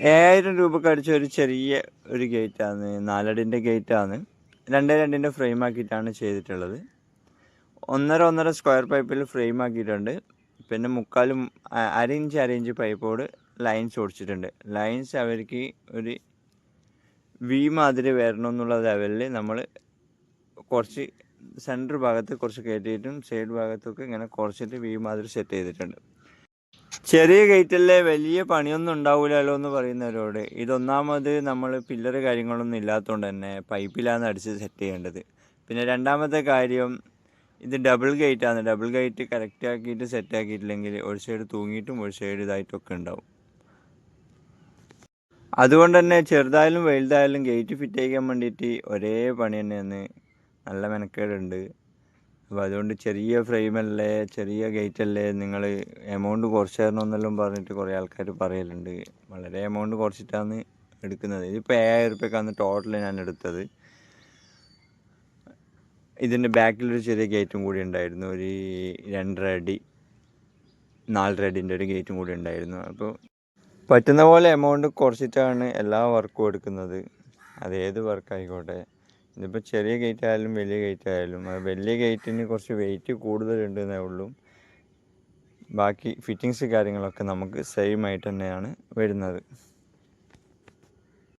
7000 രൂപക്ക് അടിച്ച ഒരു ചെറിയ ഒരു ഗേറ്റാണ്, 4 അടിൻ്റെ ഗേറ്റാണ്. 2x2 ഫ്രെയിം ആക്കിയിട്ടാണ് ചെയ്തിട്ടുള്ളത്. 1.5 സ്ക്വയർ പൈപ്പിൽ ഫ്രെയിം ആക്കിയിട്ടുണ്ട്. പിന്നെ അര ഇഞ്ച് പൈപ്പോട് ലൈൻസ് ഓടിച്ചിട്ടുണ്ട്. ലൈൻസ് അവർക്ക് ഒരു വി മാതിരി വരണം എന്നുള്ള ലെവലിൽ നമ്മൾ കുറച്ച് സെൻറ്റർ ഭാഗത്ത് കുറച്ച് കയറ്റിയിട്ടും സൈഡ് ഭാഗത്തൊക്കെ ഇങ്ങനെ കുറച്ചിട്ട് വി മാതിരി സെറ്റ് ചെയ്തിട്ടുണ്ട്. ചെറിയ ഗേറ്റല്ലേ, വലിയ പണിയൊന്നും ഉണ്ടാവില്ലല്ലോ എന്ന് പറയുന്നവരോട്, ഇതൊന്നാമത് നമ്മൾ പില്ലറ് കാര്യങ്ങളൊന്നും ഇല്ലാത്തതുകൊണ്ട് തന്നെ പൈപ്പിലാണ് അടിച്ച് സെറ്റ് ചെയ്യേണ്ടത്. പിന്നെ രണ്ടാമത്തെ കാര്യം, ഇത് ഡബിൾ ഗേറ്റാണ്. ഡബിൾ ഗേറ്റ് കറക്റ്റ് ആക്കിയിട്ട് സെറ്റ് ആക്കിയിട്ടില്ലെങ്കിൽ ഒരു സൈഡ് തൂങ്ങിയിട്ടും ഒരു സൈഡ് ഇതായിട്ടൊക്കെ ഉണ്ടാവും. അതുകൊണ്ട് തന്നെ ചെറുതായാലും വലുതായാലും ഗേറ്റ് ഫിറ്റ് ചെയ്യാൻ വേണ്ടിയിട്ട് ഒരേ പണി തന്നെയാണ്, നല്ല മെനക്കേടുണ്ട്. അപ്പോൾ അതുകൊണ്ട് ചെറിയ ഫ്രെയിമല്ലേ, ചെറിയ ഗേറ്റല്ലേ, നിങ്ങൾ എമൗണ്ട് കുറച്ച് തരണമെന്നെല്ലാം പറഞ്ഞിട്ട് കുറേ ആൾക്കാർ പറയലുണ്ട്. വളരെ എമൗണ്ട് കുറച്ചിട്ടാണ് എടുക്കുന്നത്. ഇതിപ്പോൾ 7000 രൂപയ്ക്കാണ് ടോട്ടൽ ഞാൻ എടുത്തത്. ഇതിൻ്റെ ബാക്കിലൊരു ചെറിയ ഗേറ്റും കൂടി ഉണ്ടായിരുന്നു, ഒരു 2.5 അടി 4 അടിൻ്റെ ഒരു ഗേറ്റും കൂടി ഉണ്ടായിരുന്നു. അപ്പോൾ പറ്റുന്ന പോലെ എമൗണ്ട് കുറച്ചിട്ടാണ് എല്ലാ വർക്കും എടുക്കുന്നത്, അതേത് വർക്കായിക്കോട്ടെ. ഇതിപ്പോൾ ചെറിയ ഗേറ്റ് ആയാലും വലിയ ഗേറ്റ് ആയാലും, വലിയ ഗേറ്റിന് കുറച്ച് വെയിറ്റ് കൂടുതലുണ്ടെന്നേ ഉള്ളൂ. ബാക്കി ഫിറ്റിങ്സ് കാര്യങ്ങളൊക്കെ നമുക്ക് സെയിം ആയിട്ട് തന്നെയാണ് വരുന്നത്.